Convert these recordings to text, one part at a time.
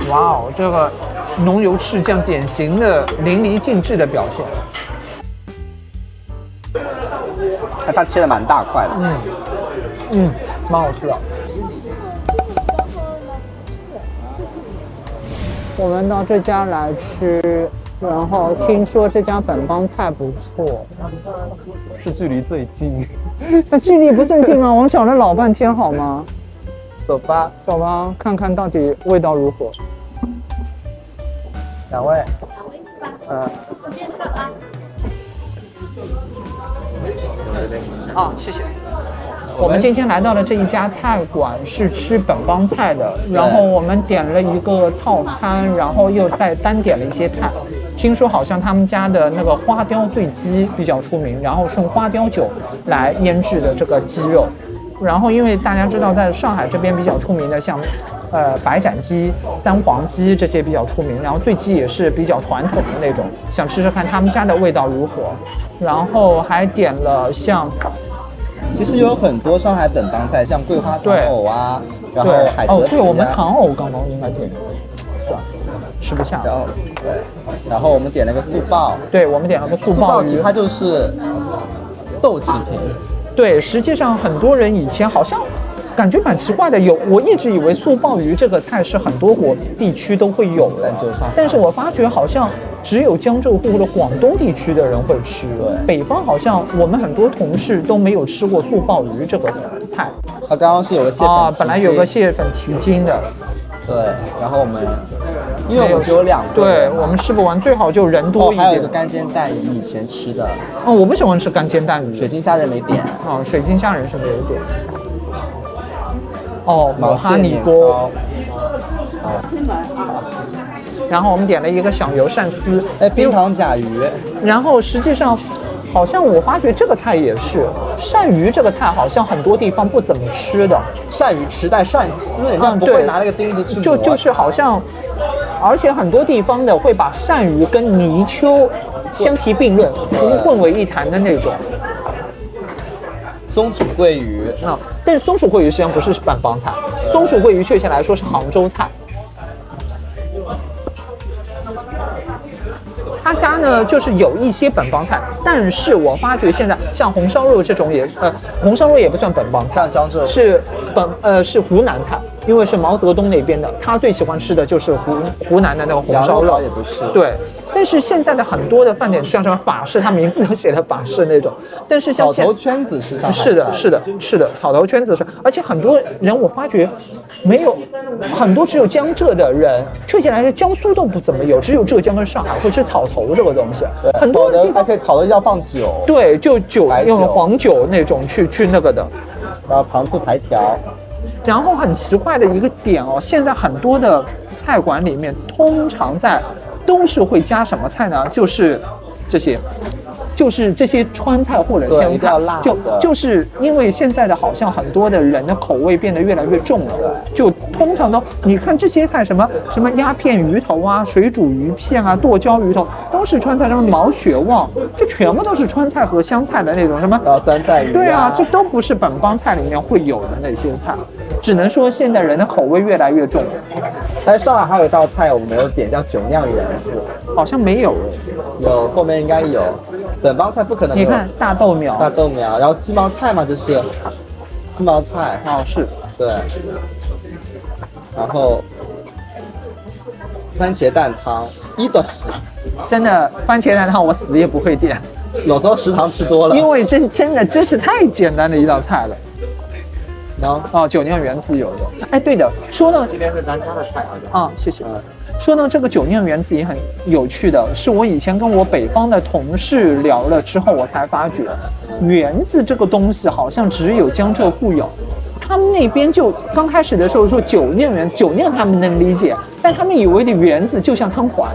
哇哦，这个浓油赤酱典型的淋漓尽致的表现。它切的蛮大块的，蛮好吃的。我们到这家来吃，然后听说这家本帮菜不错，是距离最近。那距离不算近吗？我们找了老半天好吗？走吧，走吧，看看到底味道如何。两位，这边看啊。啊，谢谢。我们今天来到了这一家菜馆，是吃本帮菜的。然后我们点了一个套餐，然后又再单点了一些菜。听说好像他们家的那个花雕醉鸡比较出名，然后是用花雕酒来腌制的这个鸡肉。然后因为大家知道，在上海这边比较出名的像白斩鸡、三黄鸡这些比较出名，然后醉鸡也是比较传统的那种，想吃吃看他们家的味道如何。然后还点了像。其实有很多上海本帮菜，像桂花糖藕啊，然后海蜇皮对，我们糖藕刚刚应该点，是吧？吃不下。然后我们点了个素鲍，对，我们点了个素鲍鱼，其实它就是豆制品。对，实际上很多人以前好像感觉蛮奇怪的，我一直以为素鲍鱼这个菜是很多地区都会有的，但是我发觉好像只有江浙沪或者广东地区的人会吃，北方好像我们很多同事都没有吃过素鲍鱼这个菜。它刚刚是有个蟹粉本来有个蟹粉蹄筋的，对，然后我们因为我们只有2个，对，我们吃不完，最好就人多一点。还有一个干煎蛋鱼，以前吃的。我不喜欢吃干煎蛋鱼。水晶虾仁没点。水晶虾仁是没有点。毛哈尼锅。然后我们点了一个响油鳝丝，冰糖甲鱼。然后实际上，好像我发觉这个菜也是鳝鱼这个菜，好像很多地方不怎么吃的。鳝鱼池带鳝丝，人家不会拿那个钉子去磨。就是好像，而且很多地方的会把鳝鱼跟泥鳅相提并论，混为一谈的那种。松鼠桂鱼，但是松鼠桂鱼实际上不是本帮菜，松鼠桂鱼确切来说是杭州菜。他家呢就是有一些本帮菜，但是我发觉现在像红烧肉这种红烧肉也不算本帮菜，像江浙是是湖南菜，因为是毛泽东那边的，他最喜欢吃的就是湖南的那个红烧肉，也不是对。但是现在的很多的饭店，像什么法式，它名字都写了法式那种。但是像草头圈子是上海菜，是的，草头圈子是，而且很多人我发觉没有很多只有江浙的人，确切来说江苏都不怎么有，只有浙江跟上海会吃草头这个东西。很多地方，而且草头要放酒，对，就用黄酒那种去那个的，然后糖醋排条。然后很奇怪的一个点现在很多的菜馆里面通常都是会加什么菜呢？就是这些川菜或者湘菜，就是因为现在的好像很多的人的口味变得越来越重了，就通常都你看这些菜什么鸦片鱼头啊、水煮鱼片啊、剁椒鱼头，都是川菜，什么毛血旺，这全部都是川菜和湘菜的那种什么酸菜鱼。对啊，这都不是本帮菜里面会有的那些菜，只能说现在人的口味越来越重。在上海还有一道菜我们没有点，叫酒酿圆子，好像没有，有后面应该有。本帮菜不可能没有。你看大豆苗，然后鸡毛菜嘛，这是鸡毛菜。是，对。然后番茄蛋汤，真的番茄蛋汤我死也不会点。老周食堂吃多了，因为真的是太简单的一道菜了。酒酿圆子有的。对的，说到今天是咱家的菜谢谢。说到这个酒酿圆子也很有趣的，是我以前跟我北方的同事聊了之后，我才发觉，圆子这个东西好像只有江浙沪有。他们那边就刚开始的时候说酒酿圆子，酒酿他们能理解，但他们以为的圆子就像汤圆，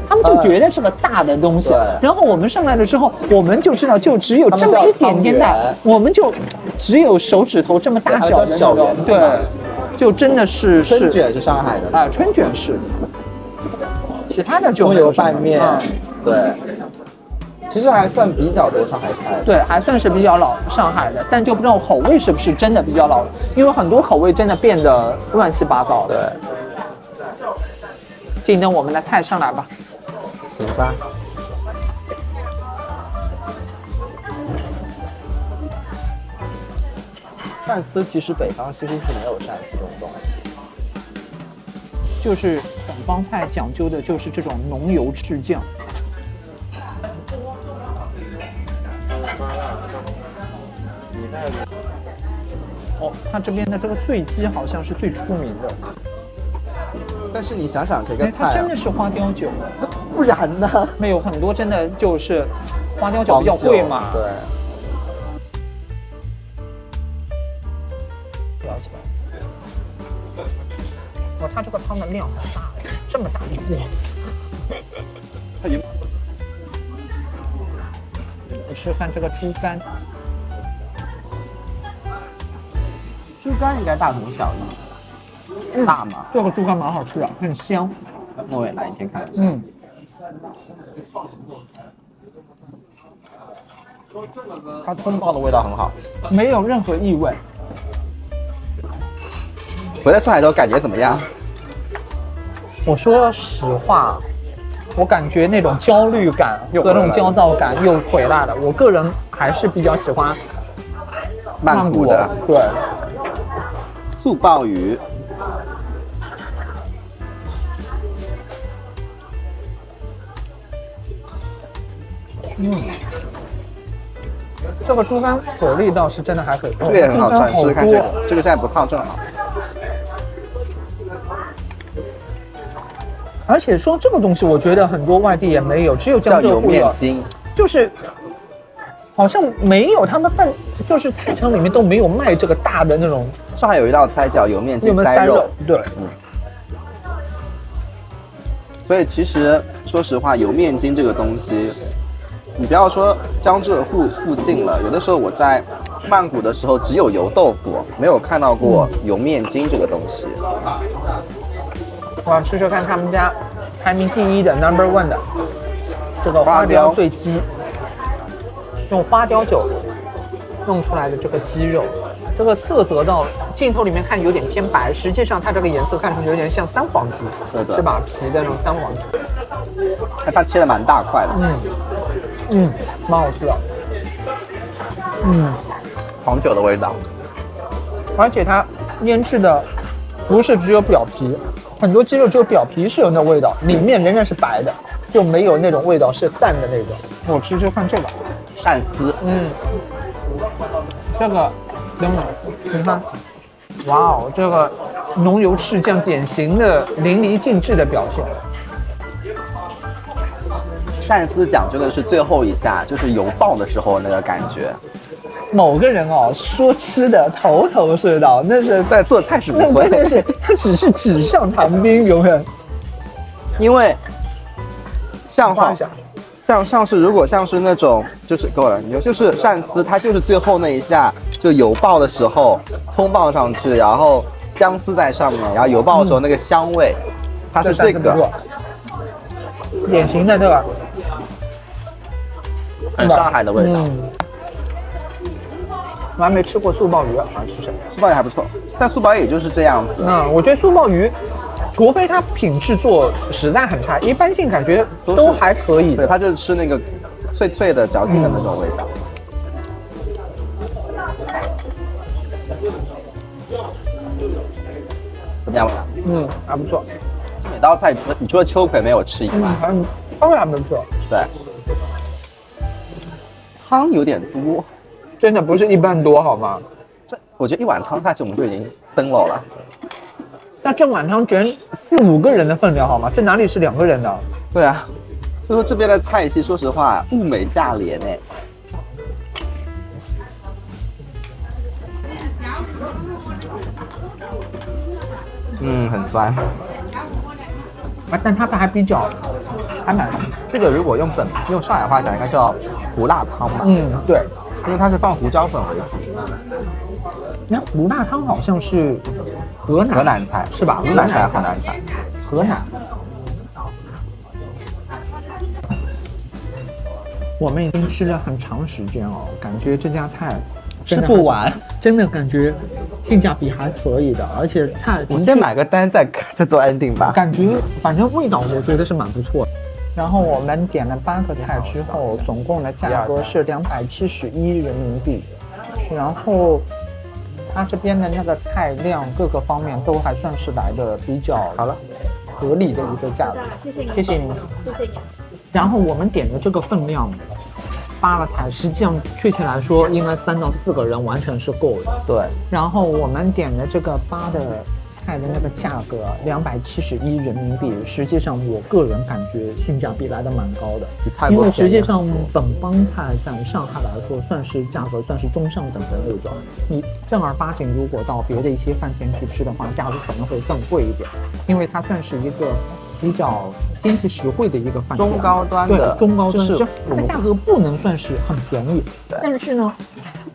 他们就觉得是个大的东西。然后我们上来了之后，我们就知道就只有这么一点点大，我们就只有手指头这么大小的那种，对，就真的是春卷是上海的春卷是。其他的就葱油拌面，对，其实还算比较多上海菜，对，还算是比较老上海的，但就不知道口味是不是真的比较老，因为很多口味真的变得乱七八糟的。静等我们的菜上来吧。行吧。鳝丝其实北方几乎是没有鳝丝这种东西，就是本帮菜讲究的就是这种浓油赤酱。哦，它这边的这个醉鸡好像是最出名的。但是你想想这个哎，菜、啊，它真的是花雕酒，不然呢？没有很多真的就是花雕酒比较贵嘛。对。了解。哇，它这个汤的量很大哎，这么大一锅。我吃看这个猪肝。猪肝应该大同小异，辣吗？这个猪肝蛮好吃的，很香。那我也来一片看一下。它葱爆的味道很好，没有任何异味。回来上海之后感觉怎么样？我说实话，我感觉那种焦虑感和那种焦躁感又回来了。我个人还是比较喜欢曼谷的，对。醋鲍鱼，这个猪肝火力倒是真的还可以，这个也很好吃，试试看这个，这个现在不烫正好。而且说这个东西，我觉得很多外地也没有，只有江浙沪有，就是好像没有，他们就是菜场里面都没有卖这个大的那种。上海有一道菜叫油面筋塞肉，对，所以其实说实话，油面筋这个东西，你不要说江浙沪附近了，有的时候我在曼谷的时候只有油豆腐，没有看到过油面筋这个东西。我要吃吃看他们家排名第1的 No.1 的这个花雕醉鸡，用花雕酒弄出来的这个鸡肉，这个色泽到镜头里面看有点偏白，实际上它这个颜色看出去有点像三黄鸡，是吧？皮的那种三黄鸡。它切的蛮大块的，蛮好吃的。黄酒的味道，而且它腌制的不是只有表皮。很多鸡肉只有表皮是有那味道，里面仍然是白的，就没有那种味道，是淡的那种。我吃吃看这个鳝丝，这个等等，你看，哇哦，这个浓油赤酱典型的淋漓尽致的表现。鳝丝讲究的是最后一下，就是油爆的时候那个感觉。某个人哦，说吃的头头是道，那是在做菜是不会，关键是他只是纸上谈兵，永远。因为像是如果像是那种就是够了，就是鳝丝，它就是最后那一下就油爆的时候葱爆上去，然后姜丝在上面，然后油爆的时候那个香味，它是这个典型的这个很上海的味道。我还没吃过素鲍鱼，好像是什么？素鲍鱼还不错，但素鲍鱼也就是这样子。我觉得素鲍鱼，除非它品质做实在很差，一般性感觉都还可以。对，它就是吃那个脆脆的、嚼劲的那种味道。怎么样？还不错。每道菜你除了秋葵没有吃以外，汤还没吃。对，汤有点多。真的不是一般多好吗？我觉得一碗汤下去我们就已经登楼了。那这碗汤全4、5个人的分量好吗？这哪里是2个人的？对啊，所以说这边的菜系，说实话物美价廉哎。很酸。但它还比较还蛮。这个如果用上海话讲，应该叫胡辣汤吧？对。因为它是放胡椒粉为主。那胡辣汤好像是河南菜是吧？河南菜，河南菜，河南。我们已经吃了很长时间哦，感觉这家菜吃不完，真的感觉性价比还可以的，而且菜我先买个单再做 ending 吧。感觉反正味道我觉得是蛮不错的。然后我们点了8个菜之后，总共的价格是271人民币。然后它这边的那个菜量各个方面都还算是来的比较合理的一个价格。谢谢你，谢谢你，谢谢你。然后我们点的这个分量，8个菜，实际上确切来说，应该3到4个人完全是够的。对。然后我们点的这个8的菜的那个价格271人民币，实际上我个人感觉性价比来的蛮高的，因为实际上本帮菜在上海来说算是价格算是中上等的那种，你正儿八经如果到别的一些饭店去吃的话，价格可能会更贵一点，因为它算是一个比较经济实惠的一个饭店，中高端的，对，中高端，就是它价格不能算是很便宜，但是呢，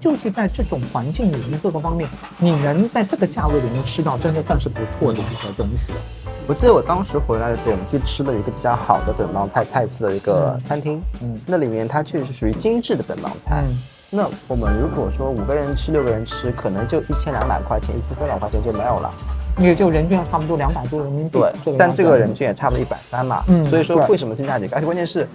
就是在这种环境里面各个方面，你能在这个价位里面吃到，真的算是不错的一个东西了。我记得我当时回来的时候，我们去吃了一个比较好的本帮菜菜系的一个餐厅，那里面它确实属于精致的本帮菜。那我们如果说5个人吃、6个人吃，可能就1200块钱、1300块钱就没有了。也就人均差不多200多人民币，对，但这个人均也差不多130嘛，所以说为什么性价比高？而且关键是，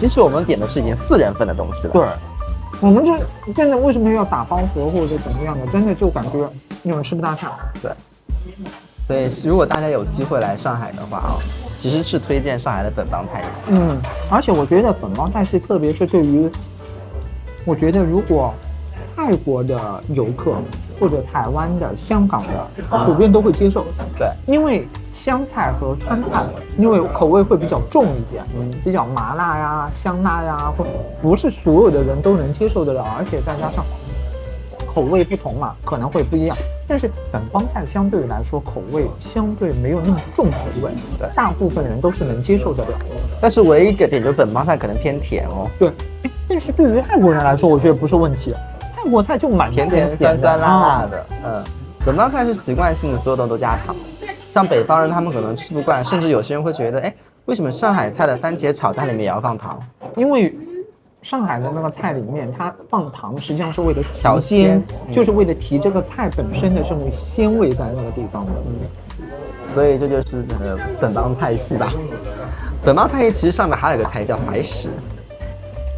其实我们点的是已经4人份的东西了。对，我们这真的为什么要打包盒或者怎么样的？真的就感觉那种吃不大下。对，所以如果大家有机会来上海的话其实是推荐上海的本帮菜系。而且我觉得本帮菜系，特别是对于，我觉得如果泰国的游客或者台湾的、香港的，普遍都会接受。对，因为湘菜和川菜，因为口味会比较重一点，比较麻辣呀、香辣呀，或不是所有的人都能接受得了，而且再加上口味不同嘛，可能会不一样。但是本帮菜相对来说口味相对没有那么重口味，对，大部分人都是能接受得了。但是唯一一个点就是本帮菜可能偏甜哦。对，但是对于泰国人来说，我觉得不是问题。泰国菜就蛮甜甜酸酸辣辣的，本帮菜是习惯性的所有东西都加糖，像北方人他们可能吃不惯，甚至有些人会觉得，为什么上海菜的番茄炒蛋里面也要放糖？因为上海的那个菜里面，它放糖实际上是为了提鲜，就是为了提这个菜本身的这种鲜味在那个地方的。所以这就是本帮菜系吧。本帮菜系其实上面还有一个菜叫怀石。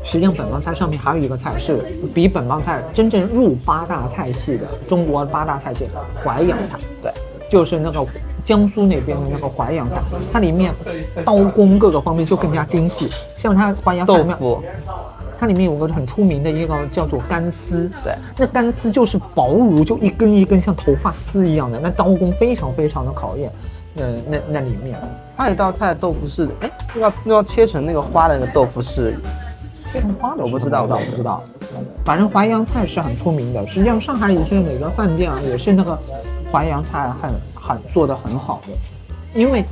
实际上本帮菜上面还有一个菜是比本帮菜真正入8大菜系的，中国8大菜系淮扬菜。对，就是那个江苏那边的那个淮扬菜，它里面刀工各个方面就更加精细。像它淮扬菜里面，它里面有个很出名的一个叫做干丝，对，那干丝就是薄如就一根一根像头发丝一样的，那刀工非常非常的考验。那里面还有一道菜豆腐是，要切成那个花的那个豆腐是。切成花的我不知道，反正淮扬菜是很出名的。实际上，上海以前哪个饭店也是那个淮扬菜很做得很好的。因为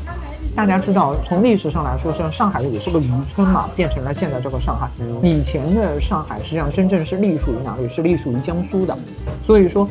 大家知道，从历史上来说，像上海也是个渔村嘛，变成了现在这个上海。以前的上海实际上真正是隶属于哪里？是隶属于江苏的。所以说，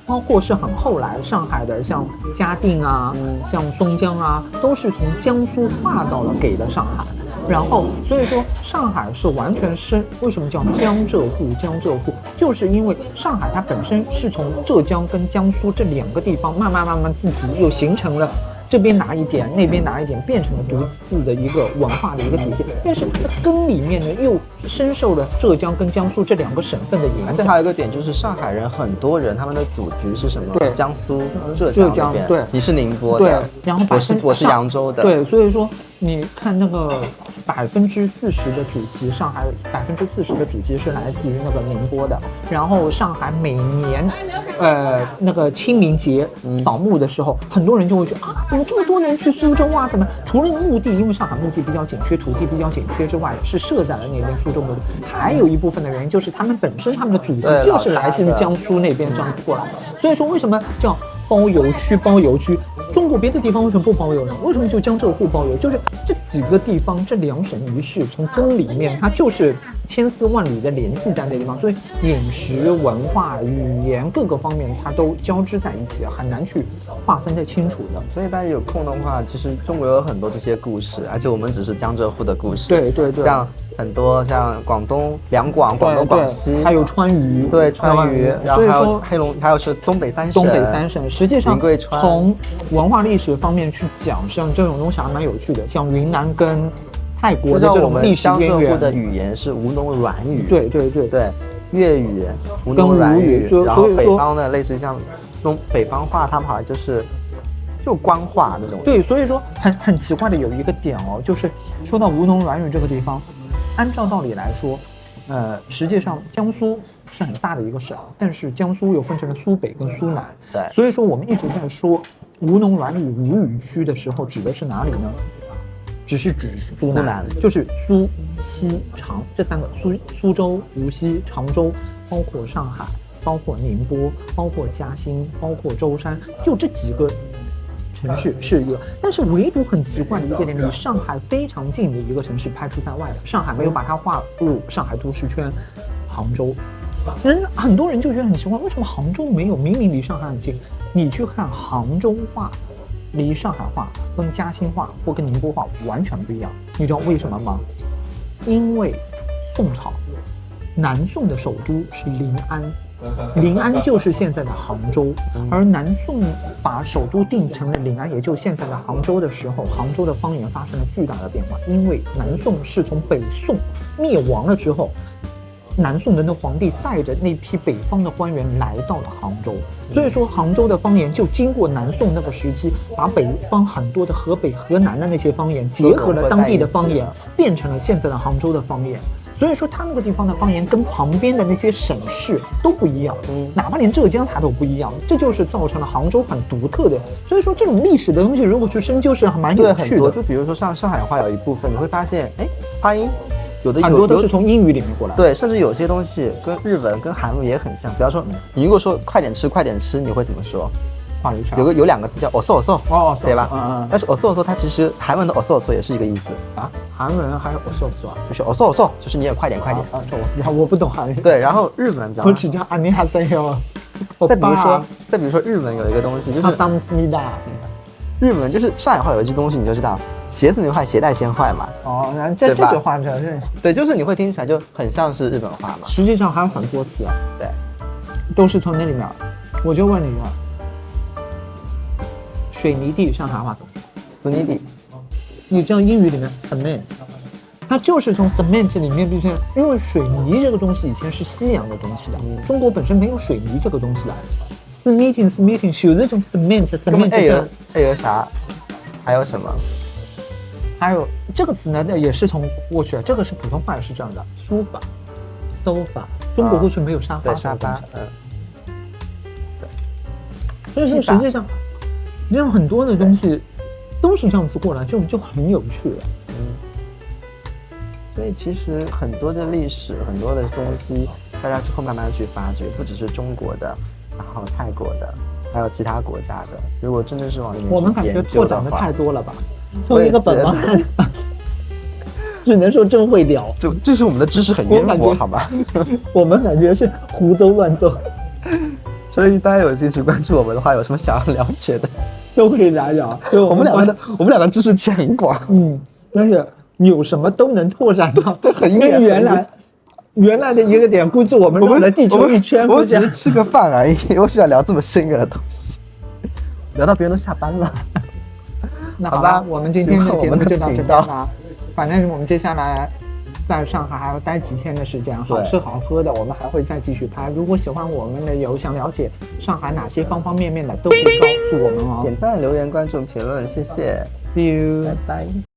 包括是很后来上海的，像嘉定啊，像松江啊，都是从江苏划到了给了上海。然后，所以说上海是完全是为什么叫江浙沪？江浙沪就是因为上海它本身是从浙江跟江苏这2个地方慢慢自己又形成了这边拿一点，那边拿一点，变成了独自的一个文化的一个体系。但是它根里面呢，又深受了浙江跟江苏这2个省份的影响。而且还有一个点就是上海人很多人他们的祖籍是什么？对，江苏、浙江。对，你是宁波的，对，然后我是扬州的。对，所以说你看那个40%的祖籍，上海40%的祖籍是来自于那个宁波的。然后上海每年，那个清明节扫墓的时候，很多人就会觉得怎么这么多人去苏州啊？怎么除了墓地，因为上海墓地比较紧缺，土地比较紧缺之外，是设在了那边苏州墓地。还有一部分的原因就是他们本身他们的祖籍就是来自于江苏那边这样子过来的。所以说为什么叫包邮区？中国别的地方为什么不包邮呢？为什么就江浙沪包邮？就是这几个地方这2省一市，从根里面它就是千丝万缕的联系在那地方，所以饮食、文化、语言各个方面它都交织在一起，很难去划分得清楚的。所以大家有空的话，其实中国有很多这些故事，而且我们只是江浙沪的故事。对对对，像很多像广东两广、广东、广西，还有川渝，对川渝，然后还有黑龙，还有是东北三省。东北三省，实际上云贵川从文化历史方面去讲，像这种东西还蛮有趣的。像云南跟泰国的这种历史渊源，江浙沪的语言是吴侬软语，对对对对，粤语、吴侬软语，然后北方的类似于像东北方话，他们好像就官话那种。对，所以说很奇怪的有一个点哦，就是说到吴侬软语这个地方，按照道理来说，实际上江苏是很大的一个省，但是江苏又分成了苏北跟苏南。对，所以说我们一直在说吴侬软语吴语区的时候，指的是哪里呢？只是指苏南，就是苏、锡、常这三个，苏州、无锡、常州，包括上海，包括宁波，包括嘉兴，包括舟山，就这几个城市是一个。但是唯独很奇怪的一个点，离上海非常近的一个城市排除在外的，上海没有把它划入上海都市圈，杭州。很多人就觉得很奇怪，为什么杭州没有？明明离上海很近，你去看杭州话。离上海话跟嘉兴话或跟宁波话完全不一样，你知道为什么吗？因为宋朝南宋的首都是临安，临安就是现在的杭州，而南宋把首都定成了临安，也就是现在的杭州的时候，杭州的方言发生了巨大的变化，因为南宋是从北宋灭亡了之后，南宋人的皇帝带着那批北方的官员来到了杭州，所以说杭州的方言就经过南宋那个时期，把北方很多的河北、河南的那些方言结合了当地的方言，变成了现在的杭州的方言。所以说他那个地方的方言跟旁边的那些省市都不一样，哪怕连浙江它都不一样，这就是造成了杭州很独特的。所以说这种历史的东西如果去深究是蛮有趣的。就比如说像上海话有一部分你会发现，发音很多都是从英语里面过来的。对，甚至有些东西跟日文、跟韩文也很像。比方说，你如果说快点吃，快点吃，你会怎么说？有两个字叫어서 어서，对吧？但是어서 어서它其实韩文的어서 어서也是一个意思啊。韩文还有어서 어서，就是어서 어서，就是你也快点快点。我不懂韩语。对，然后日文我只叫안녕하세요。再比如说日文有一个东西就是감사합니다。日文就是上海话有一句东西你就知道，鞋子没坏，鞋带先坏嘛。那这句话真是对，就是你会听起来就很像是日本话嘛。实际上还有很多词，对，都是从那里面。我就问你了，水泥地上海话怎么说？水泥地。你知道英语里面 cement， 它就是从 cement 里面变成，因为水泥这个东西以前是西洋的东西的，中国本身没有水泥这个东西的。cementing 是这种 cement 还有啥？还有什么？还有这个词呢，也是从过去，这个是普通话也是这样的。sofa，中国过去没有沙发，对沙发，对。所以说实际上，这样很多的东西都是这样子过来，就很有趣了。所以其实很多的历史，很多的东西，大家之后慢慢去发掘，不只是中国的，然后泰国的，还有其他国家的。如果真的是往里面我们感觉拓展的太多了吧？从一个本行，只能说真会聊。这是我们的知识很渊博，好吧？我们感觉是胡诌乱诌。所以大家有兴趣关注我们的话，有什么想要了解的，都可以聊聊。我们两个知识圈很广，但是有什么都能拓展到很远。原来的一个点，估计我们绕了地球一圈。我只是吃个饭而已，我喜欢聊这么深远的东西，聊到别人都下班了。那好吧，我们今天的节目就到这边了。反正我们接下来在上海还要待几天的时间，好吃好喝的，我们还会再继续拍。如果喜欢我们的，有想了解上海哪些方方面面的，都可以告诉我们哦。点赞、留言、关注、评论，谢谢 ，See you，拜拜。